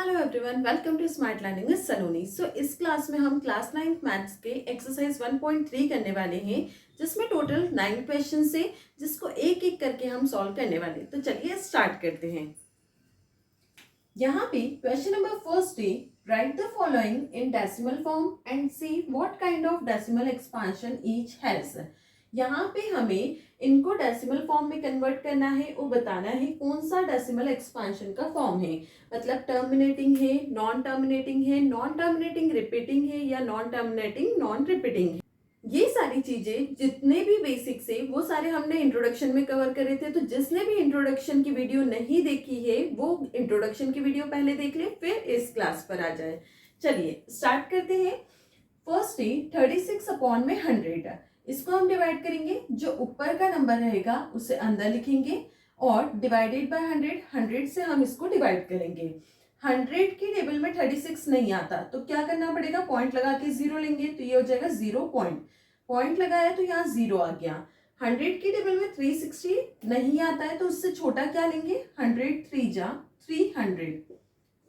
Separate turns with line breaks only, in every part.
Hello everyone, welcome to smart learning with Saloni. इस class में हम क्लास 9th मैथ्स के एक्सरसाइज 1.3 करने वाले हैं, जिसमें टोटल 9 क्वेश्चन है, जिसको एक एक करके हम सॉल्व करने वाले हैं। तो चलिए स्टार्ट करते हैं। यहाँ पे क्वेश्चन नंबर फर्स्ट है, right the following in decimal form and see what kind of decimal expansion each has. यहाँ पे हमें इनको डेसिमल फॉर्म में कन्वर्ट करना है और बताना है कौन सा डेसिमल एक्सपांशन का फॉर्म है। मतलब टर्मिनेटिंग है, नॉन टर्मिनेटिंग है, नॉन टर्मिनेटिंग रिपीटिंग है या नॉन टर्मिनेटिंग नॉन रिपीटिंग है। ये सारी चीजें जितने भी बेसिक्स है वो सारे हमने इंट्रोडक्शन में कवर करे थे। तो जिसने भी इंट्रोडक्शन की वीडियो नहीं देखी है वो इंट्रोडक्शन की वीडियो पहले देख ले, फिर इस क्लास पर आ जाए। चलिए स्टार्ट करते हैं। फर्स्ट है 36 अपॉन में 100। इसको हम डिवाइड करेंगे, जो ऊपर का नंबर रहेगा उसे अंदर लिखेंगे और डिवाइडेड बाय 100 से हम इसको डिवाइड करेंगे। 100 की टेबल में 36 नहीं आता तो क्या करना पड़ेगा, पॉइंट लगा के 0 लेंगे तो ये हो जाएगा 0 पॉइंट। पॉइंट लगाया तो यहाँ 0 आ गया। 100 की टेबल में 360 नहीं आता है तो उससे छोटा क्या लेंगे, 100 3 जा 300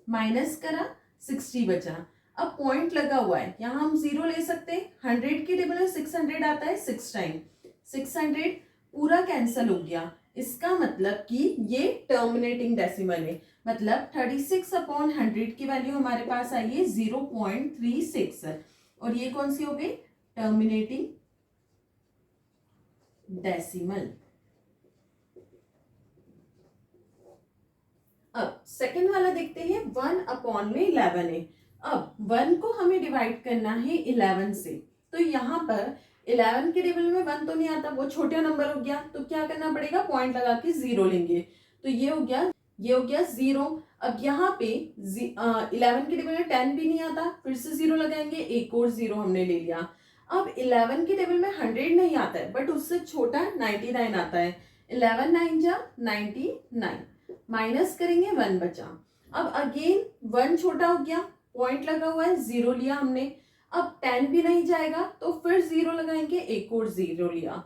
माइनस करा 60 बचा। अब पॉइंट लगा हुआ है, यहाँ हम 0 ले सकते हैं। 100 की टेबल में 600 आता है, 6 टाइम 600 पूरा कैंसल हो गया। इसका मतलब कि ये टर्मिनेटिंग डेसिमल है। मतलब 36 अपॉन 100 की वैल्यू हमारे पास आई है 0.36 और ये कौन सी हो गई, टर्मिनेटिंग डेसिमल। अब सेकंड वाला देखते हैं। 1 अपॉन में 11 है। अब 1 को हमें डिवाइड करना है 11 से। तो यहाँ पर 11 के टेबल में 1 तो नहीं आता, वो छोटा नंबर हो गया। तो क्या करना पड़ेगा, पॉइंट लगा के 0 लेंगे। तो ये हो गया 0। अब यहाँ पे 11 के टेबल में 10 भी नहीं आता, फिर से 0 लगाएंगे, एक और 0 हमने ले लिया। अब 11 के टेबल में 100 नहीं आता है, बट उससे छोटा 99 आता है। 11 9 जा 99 माइनस करेंगे, 1 बचा। अब अगेन 1 छोटा हो गया, पॉइंट लगा हुआ है, 0 लिया हमने। अब 10 भी नहीं जाएगा तो फिर 0 लगाएंगे, एक और 0 लिया।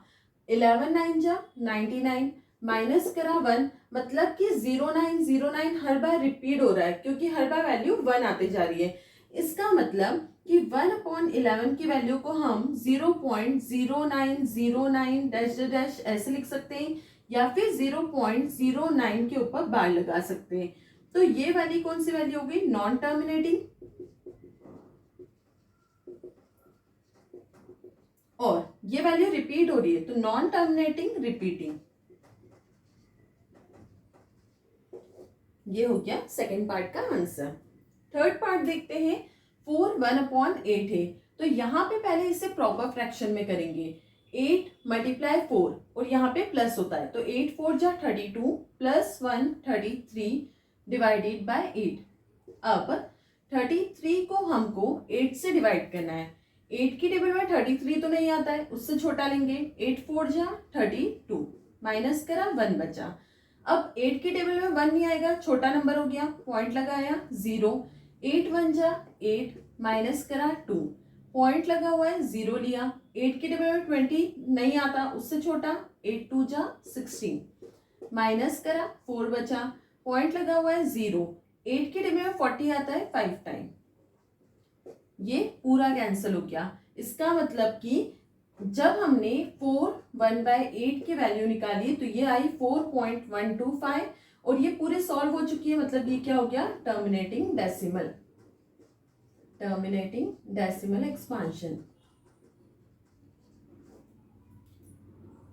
11 9 जा 99 माइनस करा 1। मतलब कि 0909 हर बार रिपीट हो रहा है, क्योंकि हर बार वैल्यू 1 आते जा रही है। इसका मतलब कि 1 अपॉन 11 की वैल्यू को हम 0.0909 डैश डैश ऐसे लिख सकते हैं, या फिर 0.09 के ऊपर बार लगा सकते हैं। तो ये वाली कौन सी वैल्यू हो गई, नॉन टर्मिनेटिंग। और ये वैल्यू रिपीट हो रही है तो नॉन टर्मिनेटिंग रिपीटिंग। ये हो गया सेकेंड पार्ट का आंसर। थर्ड पार्ट देखते हैं। 4 1 अपॉन 8 है। तो यहाँ पे पहले इसे प्रॉपर फ्रैक्शन में करेंगे। 8 मल्टीप्लाई 4 और यहाँ पे प्लस होता है तो 8 4 जा 32 प्लस 1 33 डिवाइडेड बाय 8। अब 33 को हमको 8 से डिवाइड करना है। 8 की टेबल में 33 तो नहीं आता है, उससे छोटा लेंगे। 8 4 जा 32 माइनस करा 1 बचा। अब 8 की टेबल में 1 नहीं आएगा, छोटा नंबर हो गया, पॉइंट लगाया 0। 8 1 जा 8 माइनस करा 2, पॉइंट लगा हुआ है, 0 लिया। 8 की टेबल में 20 नहीं आता, उससे छोटा। 8 2 जा 16 माइनस करा 4 बचा, पॉइंट लगा हुआ है 0। 8 की टेबल में 40 आता है 5 टाइम। ये पूरा कैंसिल हो गया। इसका मतलब कि जब हमने 4 1/8 की वैल्यू निकाली तो ये आई 4.125 और ये पूरे सॉल्व हो चुकी है। मतलब ये क्या हो गया, टर्मिनेटिंग डेसिमल एक्सपांशन।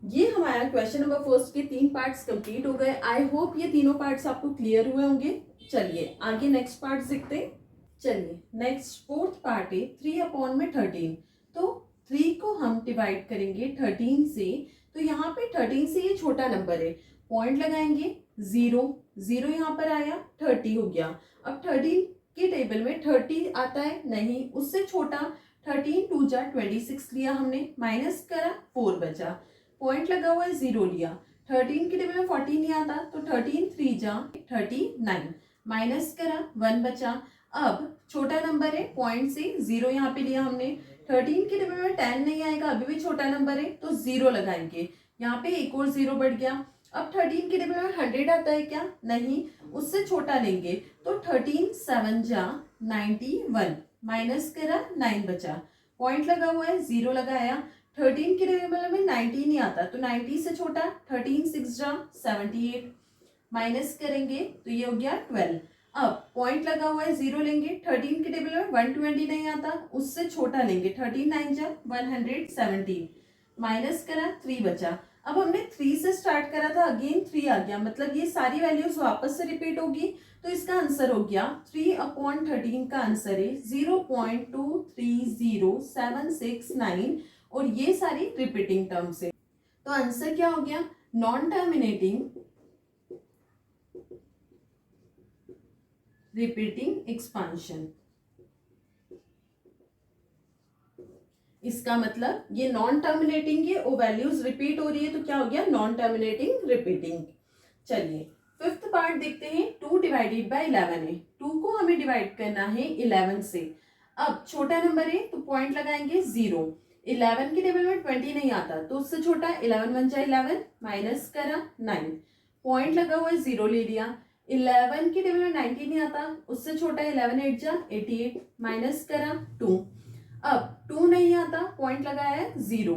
ये हमारा क्वेश्चन नंबर फर्स्ट के 3 पार्ट्स कंप्लीट हो गए। आई होप ये तीनों पार्ट्स आपको क्लियर हुए होंगे। चलिए आगे नेक्स्ट पार्ट देखते हैं। चलिए नेक्स्ट फोर्थ पार्ट है 3 अपॉन में 13। तो 3 को हम डिवाइड करेंगे 13 से। तो यहाँ पे 13 से ये छोटा नंबर है, पॉइंट लगाएंगे 0 0 यहाँ पर आया, 30 हो गया। अब 13 के टेबल में 30 आता है नहीं, उससे छोटा। 13 2 जा 26 लिया हमने, माइनस करा 4 बचा, पॉइंट लगा हुआ है 0 लिया। 13 के टेबल में 40 नहीं आता तो 13 3 जा 39 माइनस करा 1 बचा। अब छोटा नंबर है, पॉइंट से 0 यहाँ पे लिया हमने। 13 के टेबल में 10 नहीं आएगा, अभी भी छोटा नंबर है तो 0 लगाएंगे। यहाँ पे एक और 0 बढ़ गया। अब 13 के टेबल में 100 आता है क्या? नहीं, उससे छोटा लेंगे तो 13 7 जा 91, माइनस करा 9 बचा, पॉइंट लगा हुआ है, 0 लगाया। 13 के टेबल में 90 नहीं आता तो 90 से छोटा, 13 6 जा 78, माइनस करेंगे तो ये हो गया 12। अब पॉइंट लगा हुआ है, 0 लेंगे। 13 के टेबल में 120 नहीं आता, उससे छोटा लेंगे, 13 9 जा 117, माइनस करा 3 बचा। अब हमने 3 से स्टार्ट करा था, अगेन 3 आ गया, मतलब ये सारी वैल्यूज वापस से रिपीट होगी। तो इसका आंसर हो गया 3/13 का आंसर है 0.230769 और ये सारी रिपीटिंग टर्म्स है। तो आंसर क्या हो गया? Non terminating repeating expansion. इसका मतलब ये नॉन टर्मिनेटिंग है, वो वैल्यूज रिपीट हो रही है तो क्या हो गया? Non terminating repeating. चलिए फिफ्थ पार्ट देखते हैं। 2 डिवाइडेड बाय 11 है, 2 को हमें डिवाइड करना है 11 से। अब छोटा नंबर है तो पॉइंट लगाएंगे 0। 11 के टेबल में 20 नहीं आता तो उससे छोटा 11 बन जाए 11, माइनस करा 9, पॉइंट लगा हुआ है, 0 ले लिया। 11 के टेबल में 90 नहीं आता, उससे छोटा 11 8 जा 88, माइनस करा 2। अब 2 नहीं आता, पॉइंट लगाया है 0।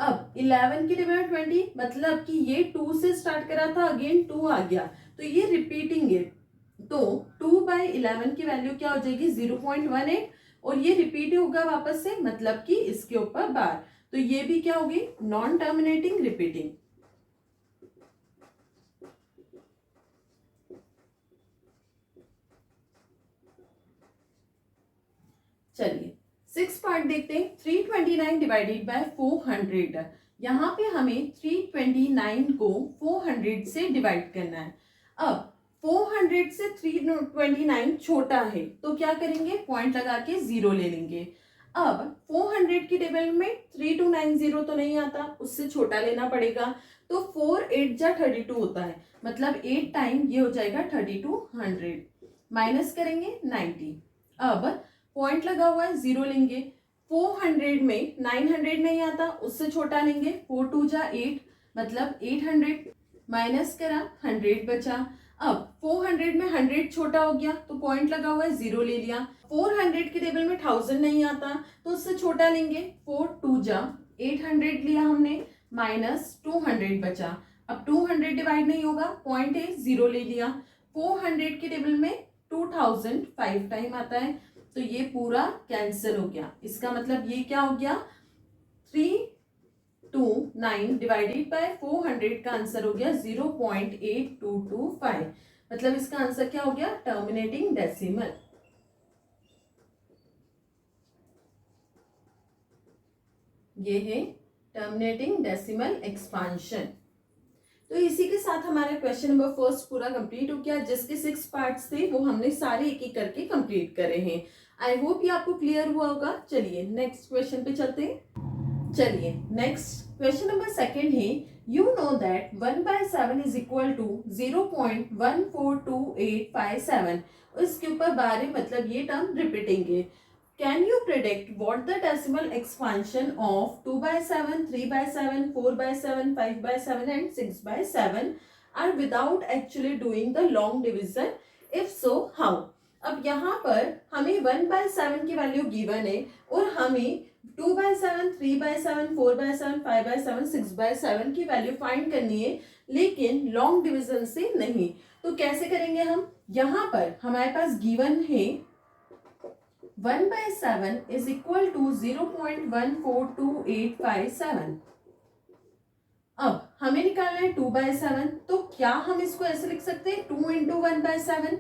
अब 11 की टेबल में 20, मतलब कि ये 2 से स्टार्ट करा था, अगेन 2 आ गया तो ये रिपीटिंग है। तो 2/11 की वैल्यू क्या हो जाएगी? 0.18 और ये रिपीट होगा वापस से, मतलब कि इसके ऊपर बार। तो ये भी क्या होगी? Non terminating repeating. चलिए 6 पार्ट देखते हैं। 329 डिवाइडेड बाय 400। यहाँ पे हमें 329 को 400 से डिवाइड करना है। अब 400 से 329 छोटा है तो क्या करेंगे? पॉइंट लगा के 0 ले लेंगे। अब 400 की टेबल में 3290 तो नहीं आता, उससे छोटा लेना पड़ेगा। तो 4 8 जा 32 होता है, मतलब 8 टाइम ये हो जाएगा 3200, माइनस करेंगे 90। अब पॉइंट लगा हुआ है, 0 लेंगे। 400 में 900 नहीं आता, उससे छोटा लेंगे, 4 2 जा 8, मतलब 800, माइनस करा 100 बचा। अब 400 में 100 छोटा हो गया तो पॉइंट लगा हुआ है, 0 ले लिया। 400 के टेबल में 1000 नहीं आता तो उससे छोटा लेंगे, 4 2 जा 800 लिया हमने, माइनस 200 बचा। अब 200 डिवाइड नहीं होगा, पॉइंट है, 0 ले लिया। 400 के टेबल में 2000 5 टाइम आता है तो ये पूरा कैंसिल हो गया। इसका मतलब ये क्या हो गया? 329 डिवाइडेड बाय 400 का आंसर हो गया 0.8225, मतलब इसका आंसर क्या हो गया? Terminating decimal. ये है टर्मिनेटिंग डेसिमल एक्सपांशन। तो इसी के साथ हमारा क्वेश्चन नंबर फर्स्ट पूरा कंप्लीट हो गया, जिसके 6 पार्ट्स थे वो हमने सारे एक एक करके कंप्लीट करे हैं। आई होप ये आपको क्लियर हुआ होगा। चलिए नेक्स्ट क्वेश्चन पे चलते हैं। चलिए नेक्स्ट क्वेश्चन नंबर सेकंड है, you know that 1/7 is equal to 0.142857। इसके ऊपर बारे मतलब ये टर्म रिपीटिंग है। Can you predict what the decimal expansion of 2/7, 3/7, 4/7, 5/7 and 6/7 are without actually doing the long division? If so, how? अब यहाँ पर हमें 1/7 की वैल्यू गिवन है और हमें 2/7, 3/7, 4/7, 5/7, 6/7 की वैल्यू फाइंड करनी है, लेकिन लॉन्ग डिविजन से नहीं। तो कैसे करेंगे हम? यहाँ पर हमारे पास गिवन है 1/7 is equal to 0.142857। अब हमें निकालना है 2/7, तो क्या हम इसको ऐसे लिख सकते हैं 2 इंटू 1/7?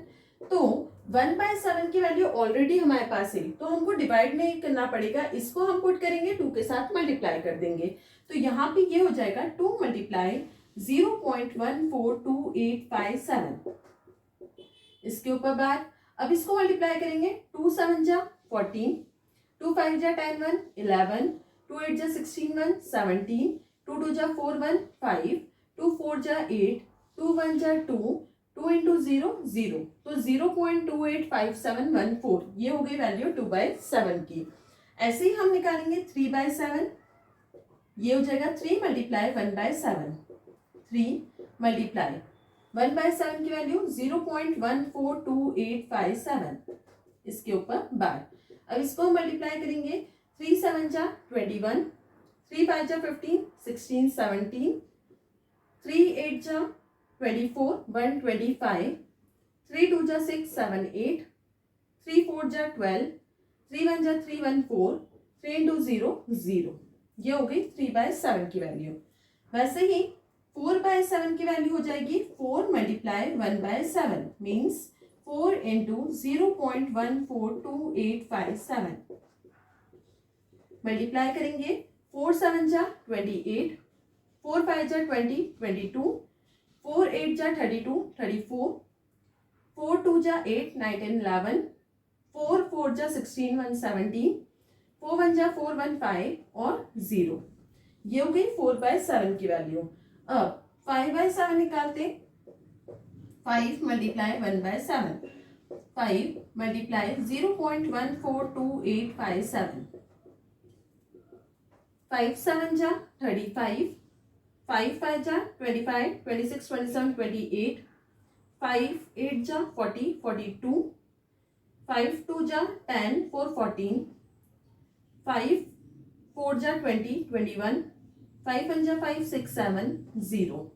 तो 1/7 की वैल्यू ऑलरेडी हमारे पास है तो हमको डिवाइड नहीं करना पड़ेगा, इसको हम पुट करेंगे 2 के साथ मल्टीप्लाई कर देंगे। तो यहाँ पे ये हो जाएगा 2 मल्टीप्लाई 0.142857, इसके ऊपर बार। अब इसको मल्टीप्लाई करेंगे, 2 7 जा 14, 2 5 जा 10 1 11, 2 8 जा 16 1 17, 2 2 जा 4 1 5, 2 4 जा 8, 2 1 जा 2, 2 इंटू 0 0, तो 0.285714 ये हो गई वैल्यू 2/7 की। ऐसे ही हम निकालेंगे 3/7, ये हो जाएगा 3 मल्टीप्लाई 1/7, 3 मल्टीप्लाई 1/7 की वैल्यू 0.142857 इसके ऊपर बार। अब इसको हम मल्टीप्लाई करेंगे 3 7 जा 21, 3 5 जा 15, 16 17, 3 8 जा 24 125, 3 2 जा 6 7 8, 3 4 जा 12, 3 1 जा 3 1 4, 3 into 0 0। ये हो गई 3/7 की वैल्यू। वैसे ही 4/7 की वैल्यू हो जाएगी 4 मल्टीप्लाई 1/7 मीन्स 4 into 0.142857 मल्टीप्लाई करेंगे 4 7 जा 28, 4 5 जा 20 22, 4 8 जा 32 34, 4 2 जा 8 9 10 11, 4 4 जा 16 1 17, 4 1 जा 4 1 5 और 0। ये हो गई 4/7 की वैल्यू। अब 5/7 निकालते, 5 मल्टीप्लाई 1/7, 5 मल्टीप्लाई 0.142857, 5 7 जा 35, 5 5 जा 25 26 27 28, 5 8 जा 40 42, 5 2 जा 10 4 14, 5 4 जा 20 21, 5 1 जा 5 6 7 0।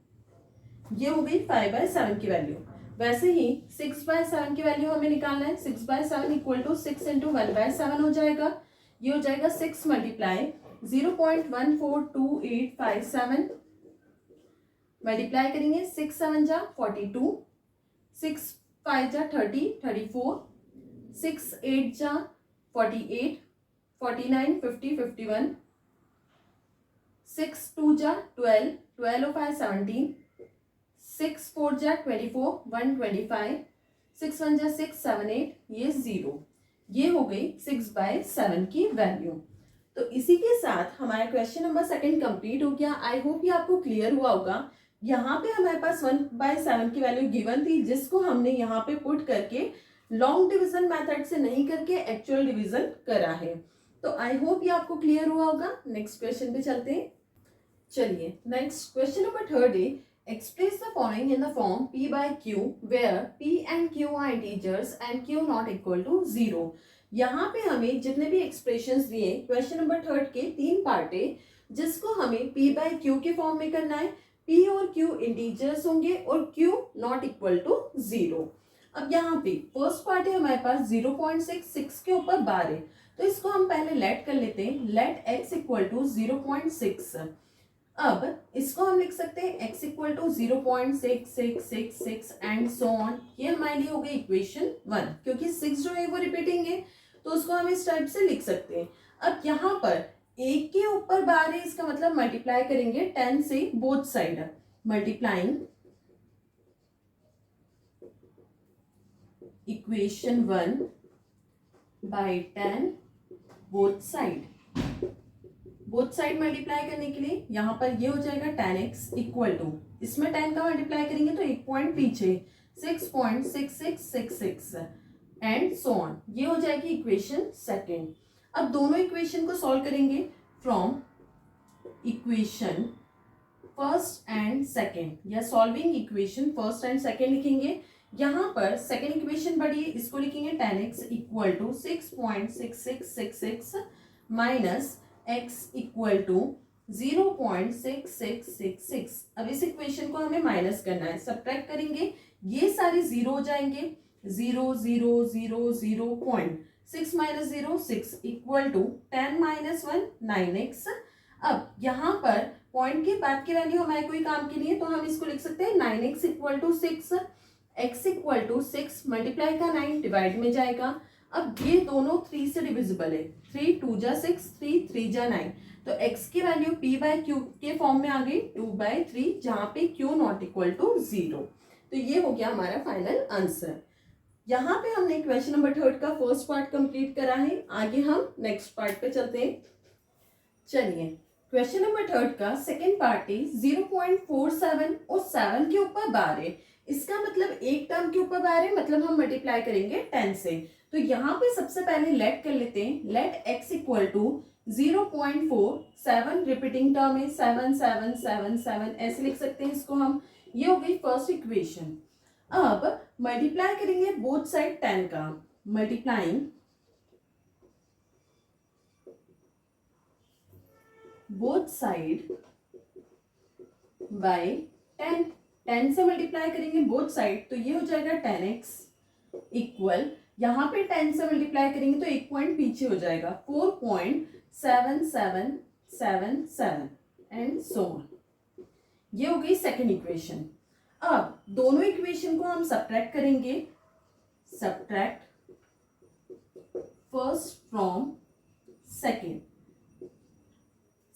ये हो गई 5/7 की वैल्यू। वैसे ही 6/7 की वैल्यू हमें निकालना है। 6/7 इक्वल टू 6 into 1/7 हो जाएगा। ये हो जाएगा 6 मल्टीप्लाई 0.142857 मल्टीप्लाई करेंगे 6 7 जा 42, 6 5 जा 30 34, 6 8 जा 48 49 50 51, 6 2 जा 12 12 of 5 17, 6 4 जा 24 125, 6 1 जा 6 7 8 ये 0। ये हो गई 6/7 की वैल्यू। तो इसी के साथ हमारा क्वेश्चन नंबर 2 कंप्लीट हो गया। आई होप ये आपको क्लियर हुआ होगा। यहाँ पे हमारे पास 1/7 की वैल्यू गिवन थी जिसको हमने यहाँ पे पुट करके लॉन्ग डिवीजन मेथड से नहीं करके एक्चुअल डिवीजन करा है। तो आई होप ये आपको क्लियर हुआ होगा। नेक्स्ट क्वेश्चन पे चलते हैं। चलिए नेक्स्ट क्वेश्चन नंबर 3 है, express the following in the form p by q where p and q are integers and q not equal to 0। यहाँ पे हमें जितने भी एक्सप्रेशंस दिए क्वेश्चन नंबर 3 के 3 पार्ट है जिसको हमें p by q के फॉर्म में करना है। p और q इंटीजर्स होंगे और q नॉट इक्वल टू 0। अब यहाँ पे फर्स्ट पार्ट है हमारे पास 0.66 के ऊपर बार है तो इसको हम पहले लेट कर लेते हैं। Let x equal to 0.6। अब इसको हम लिख सकते हैं x equal to 0.6666 and so on. ये हमारे लिए हो गई इक्वेशन 1 क्योंकि 6 जो है वो रिपीटिंग है तो उसको हम इस टाइप से लिख सकते हैं। अब यहाँ पर एक के ऊपर बार है इसका मतलब मल्टीप्लाई करेंगे 10 से both side. Multiplying equation 1 by 10 both side. Both side multiply करने के लिए यहाँ पर ये हो जाएगा 10x इक्वल टू, इसमें 10 का मल्टीप्लाई करेंगे तो एक पॉइंट पीछे 6.6666 एंड सो ऑन। ये हो जाएगी इक्वेशन 2। अब दोनों इक्वेशन को सॉल्व करेंगे from equation first and second या solving equation first and second लिखेंगे। यहाँ पर सेकेंड इक्वेशन बढ़ी है इसको लिखेंगे 10x equal to 6.6666 minus x equal to 0.6666। अब इस इक्वेशन को हमें माइनस करना है, सब्ट्रैक्ट करेंगे ये सारे जीरो हो जाएंगे। 0 0 0 0 point 6 minus 0 6 equal to 10 minus 1 9x। अब यहाँ पर पॉइंट के बाद की वैल्यू हमारे कोई काम की नहीं है तो हम इसको लिख सकते हैं 9x equal to 6, x equal to 6 multiply का 9 डिवाइड में जाएगा। अब ये दोनों 3 से डिविजिबल है, 3 2 जा 6 3 3 जा 9 तो x की वैल्यू p बाय q के फॉर्म में आ गई 2/3 जहां पे q नॉट इक्वल टू 0। तो ये हो गया हमारा फाइनल आंसर। यहाँ पे हमने क्वेश्चन नंबर 3 का फर्स्ट पार्ट कंप्लीट करा है। आगे हम नेक्स्ट पार्ट पे चलते हैं। चलिए क्वेश्चन नंबर थर्ड का सेकेंड पार्ट है 0.47 और 7 के ऊपर बार है। इसका मतलब एक टर्म के ऊपर बार है, मतलब हम मल्टीप्लाई करेंगे 10 से। तो यहाँ पे सबसे पहले लेट कर लेते हैं, let x equal to 0.47 repeating term है, 7 7 7 7 ऐसे लिख सकते हैं इसको हम। ये हो गई फर्स्ट इक्वेशन। अब मल्टीप्लाई करेंगे बोथ साइड 10 का, मल्टीप्लाइंग बोथ साइड बाय 10। 10 से मल्टीप्लाई करेंगे बोथ साइड तो ये हो जाएगा 10x इक्वल, यहाँ पे 10 से मल्टीप्लाई करेंगे तो एक पॉइंट पीछे हो जाएगा 4.7777 एंड सो ऑन। ये हो गई सेकेंड इक्वेशन। अब दोनों इक्वेशन को हम सब्ट्रैक्ट करेंगे, subtract first from second.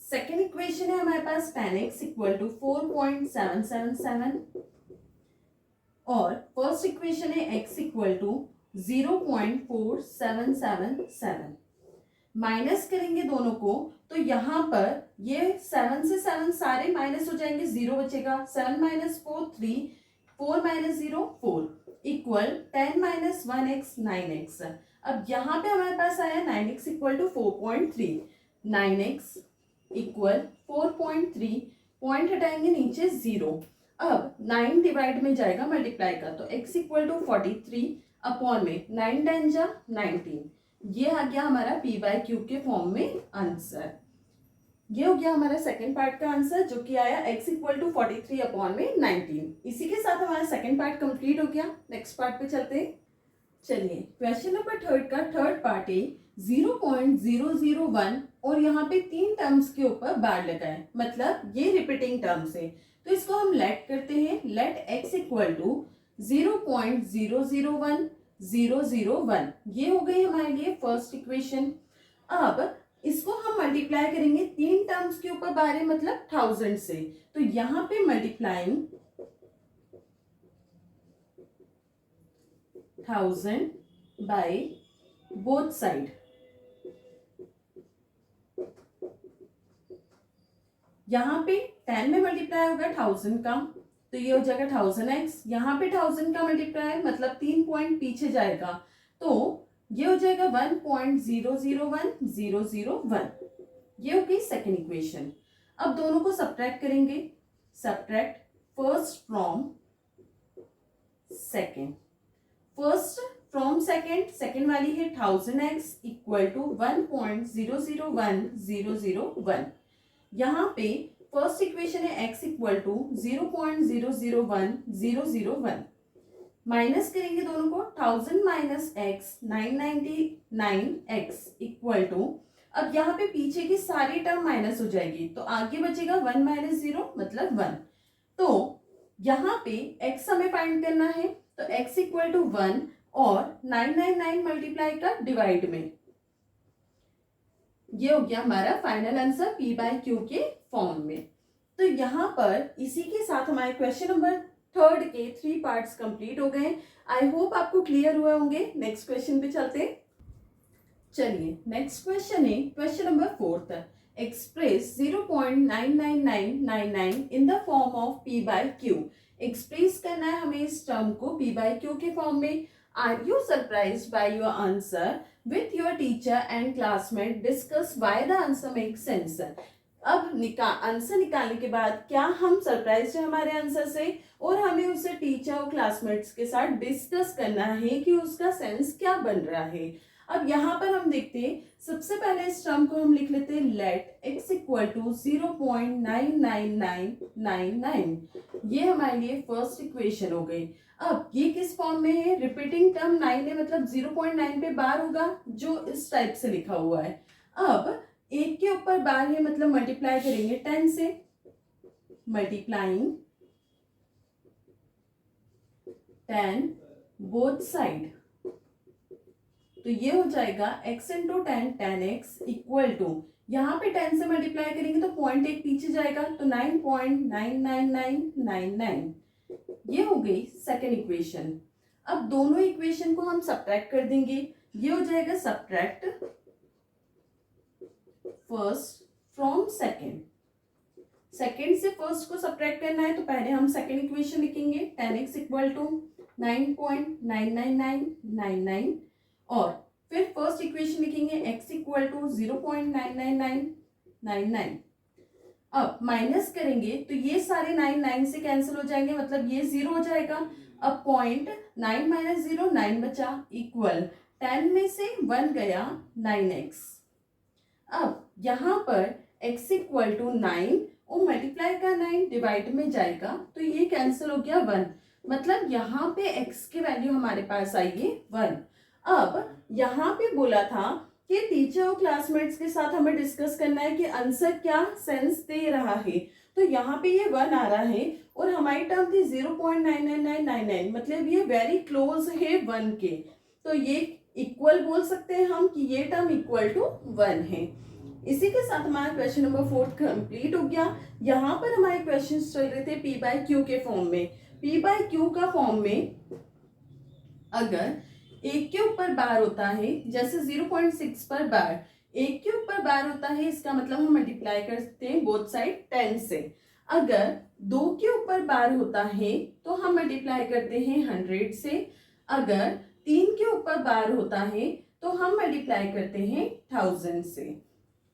Second equation है हमारे पास 10x इक्वल टू 4.777 और फर्स्ट इक्वेशन है x इक्वल टू 0.4777। माइनस करेंगे दोनों को तो यहाँ पर ये 7 से 7 सारे माइनस हो जाएंगे, 0 बचेगा। 7 minus 4 3, 4 minus 0 4 equal 10 minus 1x 9x। अब यहाँ पे हमारे पास आया 9x equal to 4.3, 9x equal 4.3, point हटाएंगे नीचे 0। अब 9 डिवाइड में जाएगा मल्टीप्लाई का तो x इक्वल टू 43 अपॉन में 9 10 जा 19। ये आ गया हमारा p बाय क्यू के फॉर्म में आंसर। ये हो गया हमारा सेकंड पार्ट का आंसर जो कि आया x इक्वल टू 43 अपॉन में 19। इसी के साथ हमारा सेकंड पार्ट कंप्लीट हो गया। नेक्स्ट पार्ट पे चलते हैं। चलिए क्वेश्चन नंबर थर्ड का थर्ड पार्ट है 0.001 और यहाँ पे 3 टर्म्स के ऊपर बार लगा है, मतलब ये रिपीटिंग टर्म्स है। तो इसको हम लेट करते हैं, लेट x इक्वल टू 0.001001। ये हो गई हमारे लिए फर्स्ट इक्वेशन। अब इसको हम मल्टीप्लाई करेंगे 3 टर्म्स के ऊपर बार है, मतलब 1000 से। तो यहाँ पे मल्टीप्लाइंग 1000 बाय बोथ साइड, यहाँ पे 10 में मल्टीप्लाई होगा 1000 का तो ये हो जाएगा 1000x। यहाँ पे 1000 का मल्टीप्लाई मतलब 3 पॉइंट पीछे जाएगा तो ये हो जाएगा 1.001001। ये हो गई सेकेंड इक्वेशन। अब दोनों को सब्ट्रैक्ट करेंगे, subtract first from second. First from second, second वाली है 1000x इक्वल टू 1.001001। यहाँ पे फर्स्ट इक्वेशन है x इक्वल टू 0.001001। माइनस करेंगे दोनों को, 1000 minus x 999x equal to, अब यहाँ पे पीछे की सारी टर्म माइनस हो जाएगी तो आगे बचेगा 1 माइनस 0 मतलब 1। तो यहाँ पे x हमें फाइंड करना है तो x इक्वल टू 1 और 999 मल्टीप्लाई का डिवाइड में। ये हो गया हमारा final answer p by q के फॉर्म में। तो यहाँ पर इसी के साथ हमारे क्वेश्चन नंबर थर्ड के 3 पार्ट्स कंप्लीट हो गए। आई होप आपको क्लियर हुए होंगे। नेक्स्ट क्वेश्चन पे चलते। चलिए नेक्स्ट क्वेश्चन है question number fourth, express 0.99999 in the form of p by q. Express करना है हमें इस टर्म को p बाय क्यू के फॉर्म में। Are you surprised by your answer? With your teacher and classmate discuss why the answer make sense. अब answer निकालने के बाद क्या हम सरप्राइज है हमारे आंसर से और हमें उसे टीचर और क्लासमेट्स के साथ डिस्कस करना है कि उसका सेंस क्या बन रहा है। अब यहाँ पर हम देखते हैं, सबसे पहले इस टर्म को हम लिख लेते हैं लेट x इक्वल टू 0.99999। ये हमारे लिए फर्स्ट इक्वेशन हो गई। अब ये किस फॉर्म में है? रिपीटिंग टर्म 9 है मतलब 0.9 पे बार होगा जो इस टाइप से लिखा हुआ है। अब एक के ऊपर बार है मतलब मल्टीप्लाई करेंगे 10 से, मल्टीप्लाइंग 10 बोथ साइड तो ये हो जाएगा x into 10 10x equal to, यहाँ पे 10 से मल्टीप्लाई करेंगे तो पॉइंट एक पीछे जाएगा तो 9.99999। ये हो गई सेकेंड इक्वेशन। अब दोनों इक्वेशन को हम सब्ट्रैक्ट कर देंगे। ये हो जाएगा subtract first from second, second से फर्स्ट को सब्ट्रैक्ट करना है तो पहले हम सेकेंड इक्वेशन लिखेंगे 10x इक्वल टू 9.99999 और फिर फर्स्ट इक्वेशन लिखेंगे x इक्वल टू 0.99999। अब माइनस करेंगे तो ये सारे 9 से कैंसिल हो जाएंगे, मतलब ये 0 हो जाएगा। अब 0.9 माइनस 0 9 बचा इक्वल 10 में से 1 गया 9x। अब यहाँ पर x इक्वल टू 9 और मल्टीप्लाई का 9 डिवाइड में जाएगा तो ये कैंसिल हो गया 1, मतलब यहाँ पे x की वैल्यू हमारे पास आई है 1। अब यहाँ पे बोला था कि टीचर और क्लासमेट्स के साथ हमें डिस्कस करना है कि आंसर क्या सेंस दे रहा है, तो यहाँ पे ये 1 आ रहा है और हमारी टर्म थी 0.99999, मतलब ये वेरी क्लोज है 1 के, तो ये इक्वल बोल सकते हैं हम कि ये टर्म इक्वल टू 1 है। इसी के साथ हमारा क्वेश्चन नंबर 4 कंप्लीट हो गया। यहाँ पर हमारे क्वेश्चन चल रहे थे P बाय Q के फॉर्म में। P बाय Q का फॉर्म में अगर एक के ऊपर बार होता है, जैसे 0.6 पर बार, एक के ऊपर बार होता है, इसका मतलब हम मल्टीप्लाई करते हैं बोथ साइड 10 से। अगर 2 के ऊपर बार होता है तो हम मल्टीप्लाई करते हैं 100 से। अगर 3 के ऊपर बार होता है तो हम मल्टीप्लाई करते हैं 1000 से।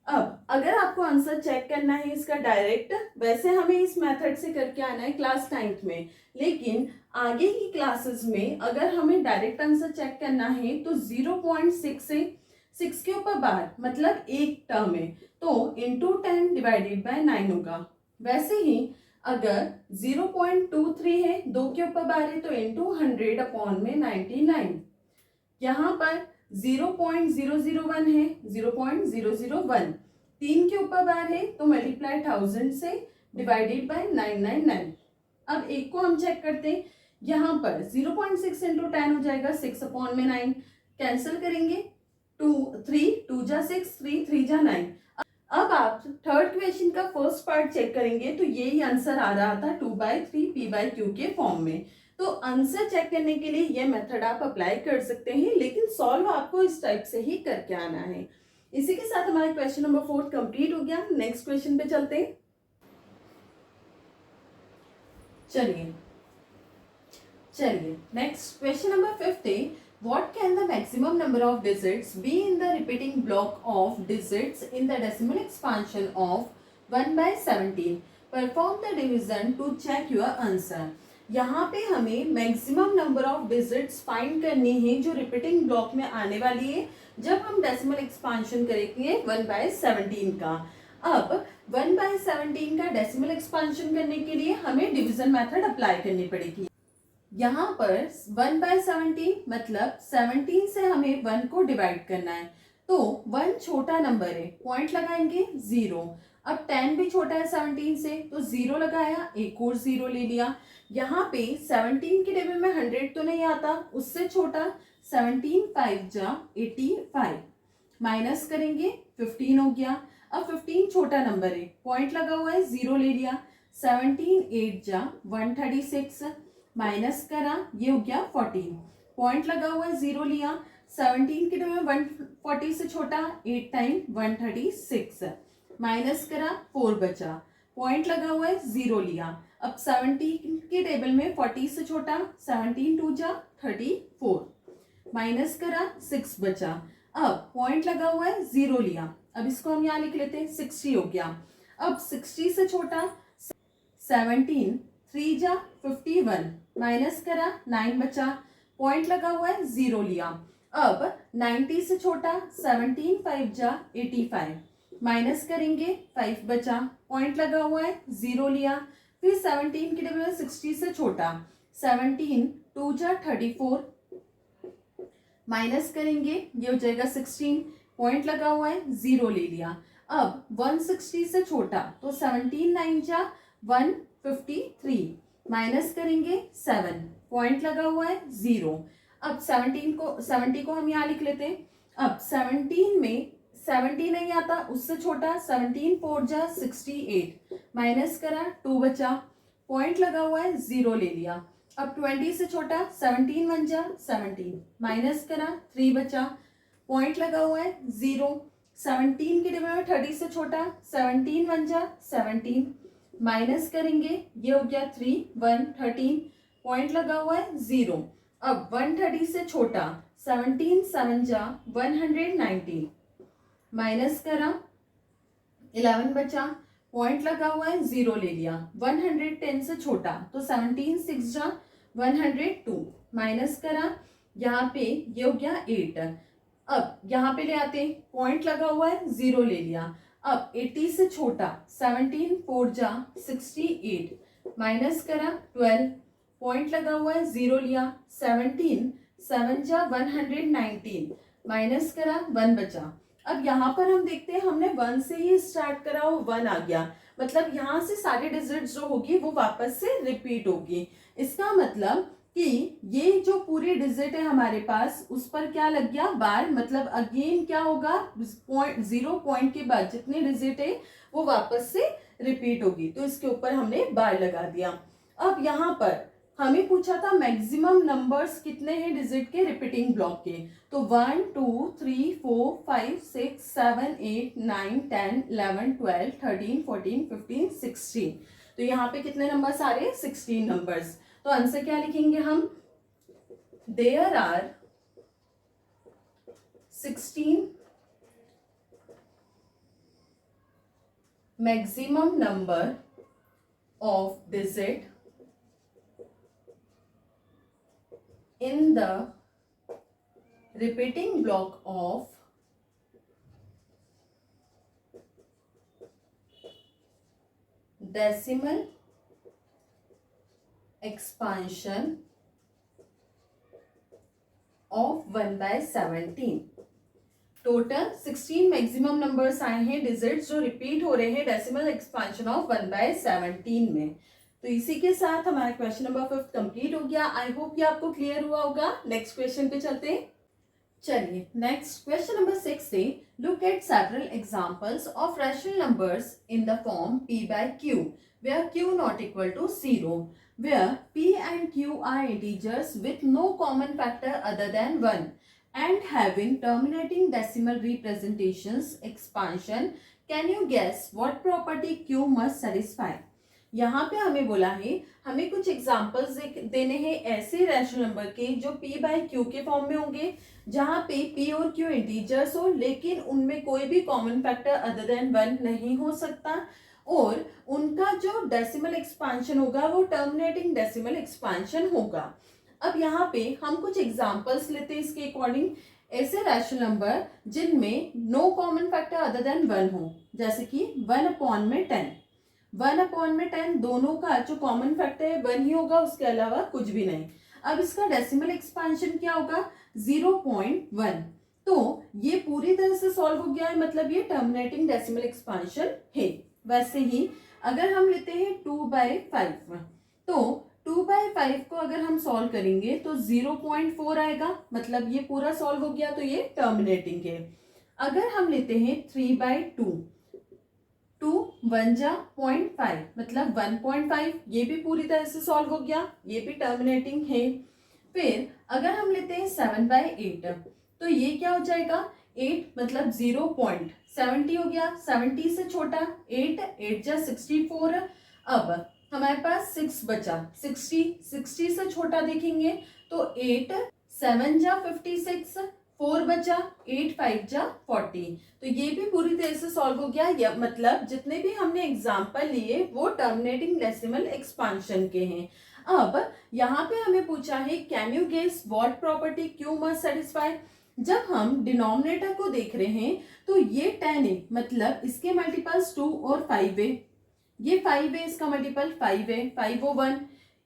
अब अगर आपको आंसर चेक करना है इसका डायरेक्ट, वैसे हमें इस मेथड से करके आना है क्लास 9th में, लेकिन आगे की क्लासेस में अगर हमें डायरेक्ट आंसर चेक करना है तो 0.6 से 6 के ऊपर बार मतलब एक टर्म है तो इंटू 10 डिवाइडेड बाय 9 होगा। वैसे ही अगर 0.23 है, 2 के ऊपर बार है तो इंटू 100 अपॉन में 99। यहाँ पर 0.001 है, 0.001, 3 के ऊपर बार है तो मल्टीप्लाई 1000 से डिवाइडेड बाय 999। अब एक को हम चेक करते हैं, यहाँ पर 0.6 इंटू 10 हो जाएगा 6 अपॉन में 9, कैंसिल करेंगे 3 2 जा 6, 3 3 जा 9। अब आप थर्ड क्वेश्चन का फर्स्ट पार्ट चेक करेंगे तो यही आंसर आ रहा था 2/3 P बाय Q के फॉर्म में। तो आंसर चेक करने के लिए ये मेथड आप अप्लाई कर सकते हैं, लेकिन सॉल्व आपको इस टाइप से ही करके आना है। इसी के साथ हमारा क्वेश्चन नंबर 4 कंप्लीट हो गया। नेक्स्ट क्वेश्चन पे चलते हैं। चलिए नेक्स्ट क्वेश्चन नंबर 5 है, what can the maximum number of digits be in the repeating block of digits in the decimal expansion of 1/17? Perform the division to check your answer. यहाँ पे हमें maximum number of digits find करनी है जो repeating block में आने वाली है जब हम डेसिमल एक्सपांशन करेंगे 1/17 का। अब 1/17 का डेसिमल एक्सपांशन करने के लिए हमें डिवीजन मेथड अप्लाई करनी पड़ेगी। यहाँ पर 1/17 मतलब 17 से हमें 1 को डिवाइड करना है, तो 1 छोटा नंबर है, पॉइंट लगाएंगे 0। अब 10 भी छोटा है 17 से तो 0 लगाया, एक और 0 ले लिया। यहाँ पे 17 के टेबल में 100 तो नहीं आता, उससे छोटा 17 5 जा 85, माइनस करेंगे 15 हो गया। अब 15 छोटा नंबर है, पॉइंट लगा हुआ है, 0 ले लिया। 17 8 जा 136, माइनस करा, ये हो गया 14, पॉइंट लगा हुआ है, 0 लिया। 17 के टेबल में 140 से छोटा 8 टाइम 136, माइनस करा 4 बचा, पॉइंट लगा हुआ है, 0 लिया। अब 17 के टेबल में 40 से छोटा 17 2 जा 34, माइनस करा 6 बचा। अब पॉइंट लगा हुआ है, 0 लिया। अब इसको हम यहाँ लिख लेते हैं, 60 हो गया। अब 60 से छोटा 17 3 जा 51, माइनस करा 9 बचा, पॉइंट लगा हुआ है, 0 लिया। अब 90 से छोटा 17 5 जा 85, माइनस करेंगे 5 बचा, पॉइंट लगा हुआ है, 0 लिया। फिर 17 के टेबल में 60 से छोटा 17 2 जा 34, माइनस करेंगे, ये हो जाएगा 16, पॉइंट लगा हुआ है, 0 ले लिया। अब 160 से छोटा तो 17 9 जा 153, माइनस करेंगे 7, पॉइंट लगा हुआ है, 0। अब 70 को हम यहाँ लिख लेते हैं। अब 17 में 70 नहीं आता, उससे छोटा 17 4 जा 68, माइनस करा 2 बचा, पॉइंट लगा हुआ है, 0 ले लिया। अब 20 से छोटा 17 1 जा 17, माइनस करा 3 बचा, पॉइंट लगा हुआ है, 0। 17 के डिवाइड 30 से छोटा, 17 वन जा 17, माइनस करेंगे, ये हो गया 3 1 13, पॉइंट लगा हुआ है 0। अब 130 से छोटा, 17 7 जा 119, माइनस करा, 11 बचा, पॉइंट लगा हुआ है 0 ले लिया। 110 से छोटा तो 17 6 जा 102, माइनस करा, यहाँ पे ये हो गया 8। अब यहाँ पे ले आते, पॉइंट लगा हुआ है 0 ले लिया। अब 80 से छोटा, 17 4 जा 68, माइनस करा 12, पॉइंट लगा हुआ है 0 लिया। 17 7 जा 119, माइनस करा 1 बचा। अब यहाँ पर हम देखते हैं हमने 1 से ही स्टार्ट करा और 1 आ गया, मतलब यहाँ से सारे डिजिट्स जो होगी वो वापस से रिपीट होगी। इसका मतलब कि ये जो पूरी डिजिट है हमारे पास उस पर क्या लग गया, बार, मतलब अगेन क्या होगा, पॉइंट 0 पॉइंट के बाद जितनी डिजिट है वो वापस से रिपीट होगी, तो इसके ऊपर हमने बार लगा दिया। अब यहाँ पर हमें पूछा था मैक्सिमम नंबर्स कितने हैं डिजिट के रिपीटिंग ब्लॉक के, तो 1 2 3 4 5 6 7 8 9 10 11 12 13 14 15 16, तो यहाँ पे कितने नंबर्स आ रहे हैं, 16 नंबर्स। तो आंसर क्या लिखेंगे हम, there are 16 maximum number of digit in the repeating block of decimal expansion of 1/17। Total 16 maximum numbers आए हैं डिजिट्स जो रिपीट हो रहे हैं डेसिमल एक्सपांशन ऑफ 1/17 में। तो इसी के साथ हमारा क्वेश्चन नंबर 5 कंप्लीट हो गया। आई होप ये आपको क्लियर हुआ होगा। नेक्स्ट क्वेश्चन पे चलते हैं। चलिए नेक्स्ट क्वेश्चन नंबर 6 से look at several examples of rational numbers in the form p by q where q not equal to 0, where p and q are integers with no common factor other than 1 and having terminating decimal representations expansion. Can you guess what property q must satisfy? यहाँ पे हमें बोला है हमें कुछ examples देने हैं ऐसे रैशनल नंबर के जो p बाय q के फॉर्म में होंगे, जहाँ पे p और q इंटीजर्स हो लेकिन उनमें कोई भी कॉमन फैक्टर अदर देन 1 नहीं हो सकता, और उनका जो डेसिमल एक्सपांशन होगा वो टर्मिनेटिंग डेसिमल एक्सपांशन होगा। अब यहाँ पे हम कुछ एग्जाम्पल्स लेते हैं इसके अकॉर्डिंग, ऐसे रैशनल नंबर जिनमें no common factor other than 1 हो, जैसे कि 1/10। 1/10 दोनों का जो कॉमन फैक्टर है 1 ही होगा, उसके अलावा कुछ भी नहीं। अब इसका डेसिमल एक्सपांशन क्या होगा, 0.1। तो ये पूरी तरह से सॉल्व हो गया है, मतलब ये टर्मिनेटिंग डेसिमल एक्सपांशन है। वैसे ही अगर हम लेते हैं 2/5, तो 2/5 को अगर हम सॉल्व करेंगे तो 0.4 आएगा, मतलब ये पूरा सॉल्व हो गया, तो ये टर्मिनेटिंग है। अगर हम लेते हैं 3/2, 2 1 जा 0.5, मतलब 1.5, ये भी पूरी तरह से सॉल्व हो गया, ये भी टर्मिनेटिंग है। फिर अगर हम लेते हैं 7/8, तो ये क्या हो जाएगा, 8 मतलब 0.70 हो गया, 70 से छोटा 8, 8 जा 64। अब हमारे पास 6 बचा, 60 से छोटा देखेंगे तो 8, 7 जा 56, 4 बचा, 8 5 जा 40। तो ये भी पूरी तरह से सॉल्व हो गया, या मतलब जितने भी हमने एग्जाम्पल लिए वो टर्मिनेटिंग डेसिमल एक्सपांशन के हैं। अब यहाँ पे हमें पूछा है can you guess what property q must satisfy. जब हम डिनोमिनेटर को देख रहे हैं तो ये 10 है, मतलब इसके मल्टीपल्स 2 और 5 है, ये 5 है, इसका मल्टीपल 5 है, 5 और 1,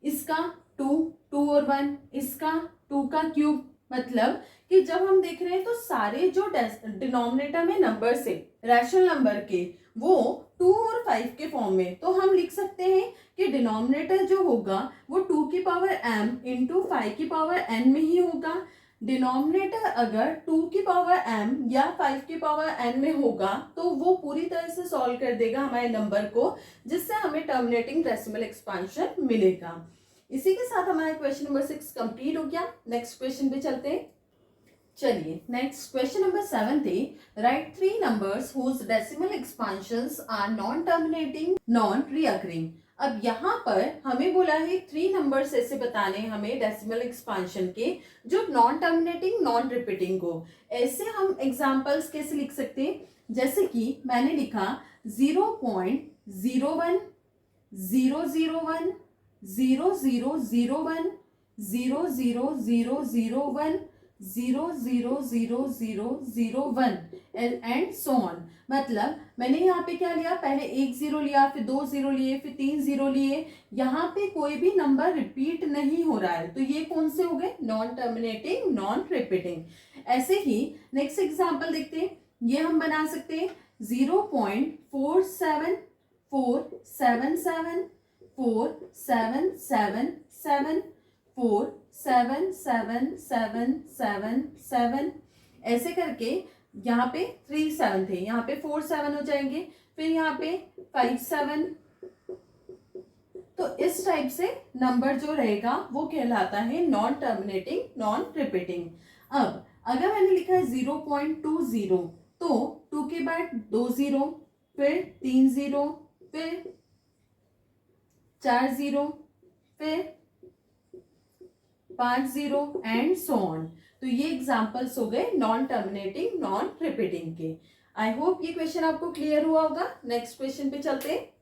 इसका 2, 2 और 1, इसका 2 का क्यूब। मतलब कि जब हम देख रहे हैं तो सारे जो डिनोमिनेटर में नंबर्स है रैशनल नंबर के वो 2 और 5 के फॉर्म में, तो हम लिख सकते हैं कि डिनोमिनेटर जो होगा वो 2 की पावर m इंटू 5 की पावर n में ही होगा। डिनोमिनेटर अगर 2 की पावर m या 5 की पावर n में होगा तो वो पूरी तरह से सॉल्व कर देगा हमारे नंबर को, जिससे हमें टर्मिनेटिंग डेसिमल एक्सपांशन मिलेगा। इसी के साथ हमारा क्वेश्चन नंबर 6 कंप्लीट हो गया। नेक्स्ट क्वेश्चन पे चलते हैं। चलिए नेक्स्ट क्वेश्चन नंबर 7 थे, write 3 numbers whose decimal expansions are non terminating non recurring. अब यहाँ पर हमें बोला है 3 नंबर्स ऐसे बताने हमें डेसिमल एक्सपांशन के जो नॉन टर्मिनेटिंग नॉन रिपीटिंग हो। ऐसे हम एग्जांपल्स कैसे लिख सकते हैं, जैसे कि मैंने लिखा 0.01 001 0001 00001 00001 एंड सो ऑन। मतलब मैंने यहाँ पे क्या लिया, पहले 1 0 लिया, फिर 2 0 लिए, फिर 3 0 लिए। यहाँ पे कोई भी नंबर रिपीट नहीं हो रहा है, तो ये कौन से हो गए, नॉन टर्मिनेटिंग नॉन रिपीटिंग। ऐसे ही नेक्स्ट एग्जांपल देखते हैं, ये हम बना सकते हैं 0.47477 4777 47777 ऐसे करके यहाँ पे 3 7 थे, यहाँ पे 4 7 हो जाएंगे, फिर यहाँ पे 5 7। तो इस टाइप से नंबर जो रहेगा वो कहलाता है नॉन टर्मिनेटिंग नॉन रिपीटिंग। अब अगर मैंने लिखा है 0.20 तो 2 के बाद 2 0, फिर 3 0, फिर 4 0, फिर 5 0 एंड सो ऑन। तो ये एग्जांपल्स हो गए नॉन टर्मिनेटिंग नॉन रिपीटिंग के। आई होप ये क्वेश्चन आपको क्लियर हुआ होगा। नेक्स्ट क्वेश्चन पे चलते हैं।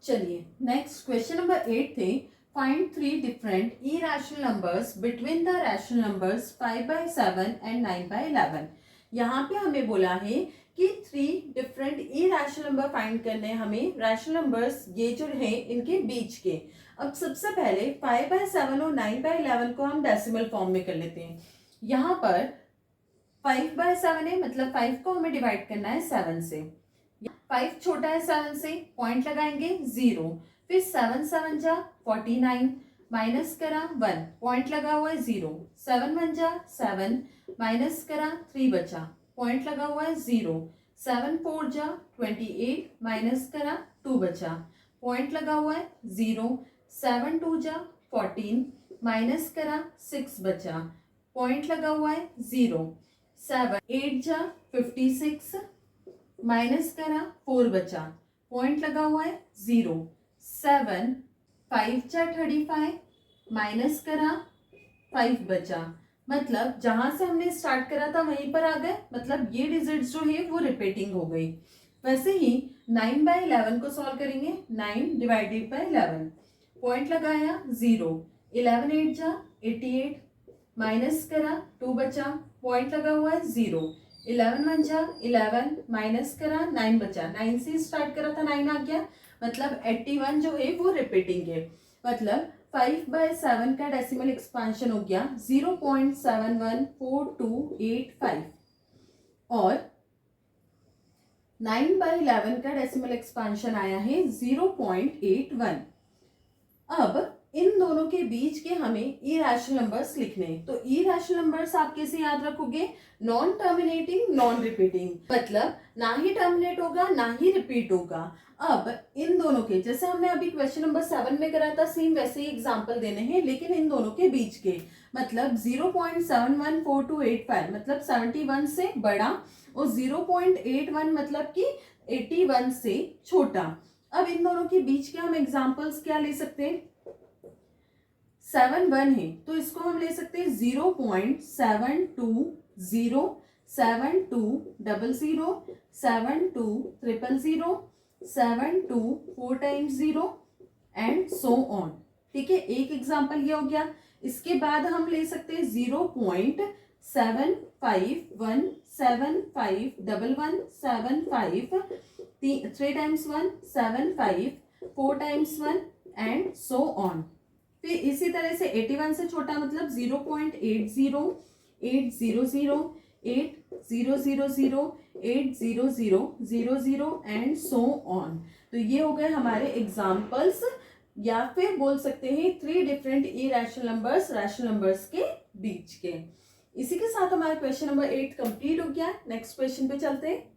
चलिए नेक्स्ट क्वेश्चन नंबर 8 थे, find 3 different irrational numbers between the rational numbers 5/7 and 9/11। यहाँ पे हमें बोला है कि 3 डिफरेंट इरेशनल नंबर फाइंड करने हैं हमें, रैशनल नंबर्स ये जो है इनके बीच के। अब सबसे पहले 5/7 और 9/11 को हम डेसिमल फॉर्म में कर लेते हैं। यहाँ पर 5/7 है, मतलब 5 को हमें डिवाइड करना है 7 से। 5 छोटा है 7 से, पॉइंट लगाएंगे 0, फिर 7 7 जा 49, माइनस करा 1, पॉइंट लगा हुआ है 0, 7 1 जा 7, माइनस करा 3 बचा, पॉइंट लगा हुआ है 0, 7 4 जा 28, माइनस करा 2 बचा, पॉइंट लगा हुआ है 0, 7 2 जा 14, माइनस करा 6 बचा, पॉइंट लगा हुआ है 0, 7 8 जा 56, माइनस करा 4 बचा, पॉइंट लगा हुआ है 0, 7 5 जा 35, माइनस करा 5 बचा। मतलब जहां से हमने स्टार्ट करा था वहीं पर आ गए, मतलब ये डिजिट्स जो है वो रिपीटिंग हो गई। वैसे ही 9/11 को सॉल्व करेंगे, 9 डिवाइडेड बाय 11, पॉइंट लगाया 0, 11 8 जा 88, माइनस करा 2 बचा, पॉइंट लगा हुआ है 0, 11 1 जा 11, माइनस करा 9 बचा, 9 से स्टार्ट करा था 9 आ गया, मतलब 81 जो है वो रिपीटिंग है। मतलब 5/7 का डेसिमल एक्सपांशन हो गया 0.714285 और 9/11 का डेसिमल एक्सपांशन आया है 0.81। अब इन दोनों के बीच के हमें इरेशनल नंबर्स लिखने हैं। तो इरेशनल नंबर्स आप कैसे याद रखोगे, नॉन टर्मिनेटिंग नॉन रिपीटिंग, मतलब ना ही टर्मिनेट होगा ना ही रिपीट होगा। अब इन दोनों के, जैसे हमने अभी क्वेश्चन नंबर 7 में करा था, सेम वैसे ही एग्जांपल देने हैं, लेकिन इन दोनों के बीच के, मतलब 0.714285 मतलब 71 से बड़ा और 0.81 मतलब कि 81 से छोटा। अब इन दोनों के बीच के हम एग्जांपल्स क्या ले सकते हैं, 7 1 है तो इसको हम ले सकते हैं 0.720 7200 7200 72 4 times 0 एंड सो ऑन। ठीक है, एक एग्जांपल ये हो गया। इसके बाद हम ले सकते हैं 0.751751175 3 times 1 75 4 times 1 and so on. फिर इसी तरह से 81 से छोटा मतलब 0.80 800 8000 80000 एंड सो ऑन। तो ये हो गए हमारे एग्जाम्पल्स, या फिर बोल सकते हैं 3 different irrational numbers rational numbers के बीच के। इसी के साथ हमारा क्वेश्चन नंबर 8 कंप्लीट हो गया। नेक्स्ट क्वेश्चन पे चलते हैं।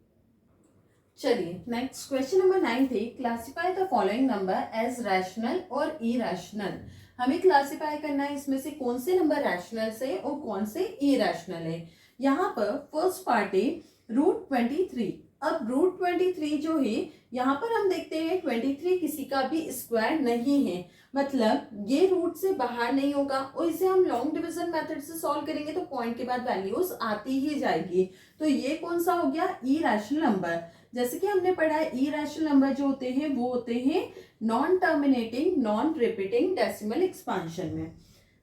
चलिए नेक्स्ट क्वेश्चन नंबर 9 थे, classify the following number as rational और इरेशनल। हमें क्लासिफाई करना है इसमें से कौन से नंबर रैशनल से और कौन से इरेशनल है। यहाँ पर फर्स्ट पार्ट है √23। अब √23 जो है यहाँ पर हम देखते हैं 23 किसी का भी स्क्वायर नहीं है, मतलब ये रूट से बाहर नहीं होगा और इसे हम लॉन्ग डिवीजन मेथड से सॉल्व करेंगे तो पॉइंट के बाद वैल्यूज आती ही जाएगी। तो ये कौन सा हो गया, इरेशनल नंबर। जैसे कि हमने पढ़ा है इरेशनल नंबर जो होते हैं वो होते हैं non terminating non repeating decimal expansion में।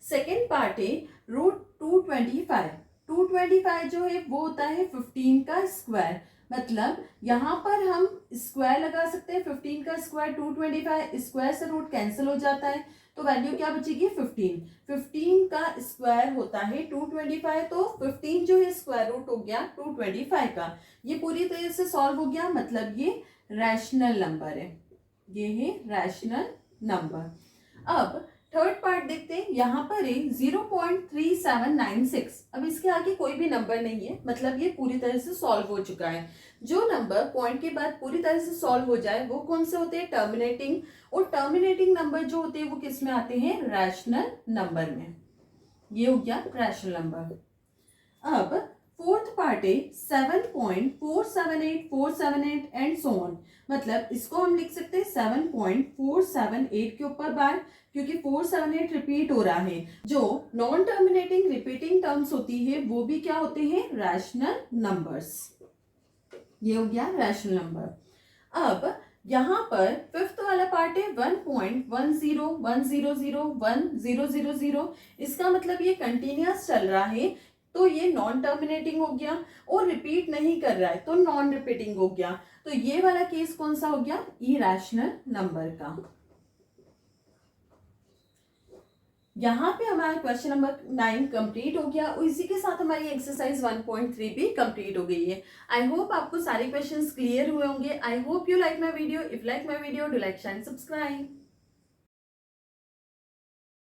सेकेंड पार्ट है √225। 225 जो है वो होता है 15 का स्क्वायर, मतलब यहाँ पर हम स्क्वायर लगा सकते हैं। 15 का स्क्वायर 225, स्क्वायर से रूट कैंसिल हो जाता है तो वैल्यू क्या बचेगी 15। 15 का स्क्वायर होता है 225, तो 15 जो है स्क्वायर रूट हो गया 225 का। ये पूरी तरह से सॉल्व हो गया, मतलब ये रैशनल नंबर है, ये है रैशनल नंबर। अब थर्ड पार्ट देखते हैं, यहाँ पर है 0.3796। अब इसके आगे कोई भी नंबर नहीं है, मतलब ये पूरी तरह से सॉल्व हो चुका है। जो नंबर पॉइंट के बाद पूरी तरह से सॉल्व हो जाए वो कौन से होते हैं, टर्मिनेटिंग। और टर्मिनेटिंग नंबर जो होते हैं वो किस में आते हैं, रैशनल नंबर में। ये हो गया रैशनल नंबर। अब फोर्थ पार्ट है 7.478478 एंड सो ऑन, मतलब इसको हम लिख सकते हैं 7.478 के ऊपर बार, क्योंकि 478 रिपीट हो रहा है। जो नॉन टर्मिनेटिंग रिपीटिंग टर्म्स होती है वो भी क्या होते हैं, रैशनल नंबर्स। ये हो गया रैशनल नंबर। अब यहाँ पर फिफ्थ वाला पार्ट है 1.101001001000। इसका मतलब ये कंटिन्यूअस चल रहा है तो ये नॉन टर्मिनेटिंग हो गया, और रिपीट नहीं कर रहा है तो नॉन रिपीटिंग हो गया। तो ये वाला केस कौन सा हो गया, इरेशनल नंबर का। यहाँ पे हमारा क्वेश्चन नंबर 9 कंप्लीट हो गया और इसी के साथ हमारी एक्सरसाइज 1.3 भी कंप्लीट हो गई है। आई होप आपको सारे क्वेश्चंस क्लियर हुए होंगे। I hope you like my video. If like my video, do like, share, subscribe.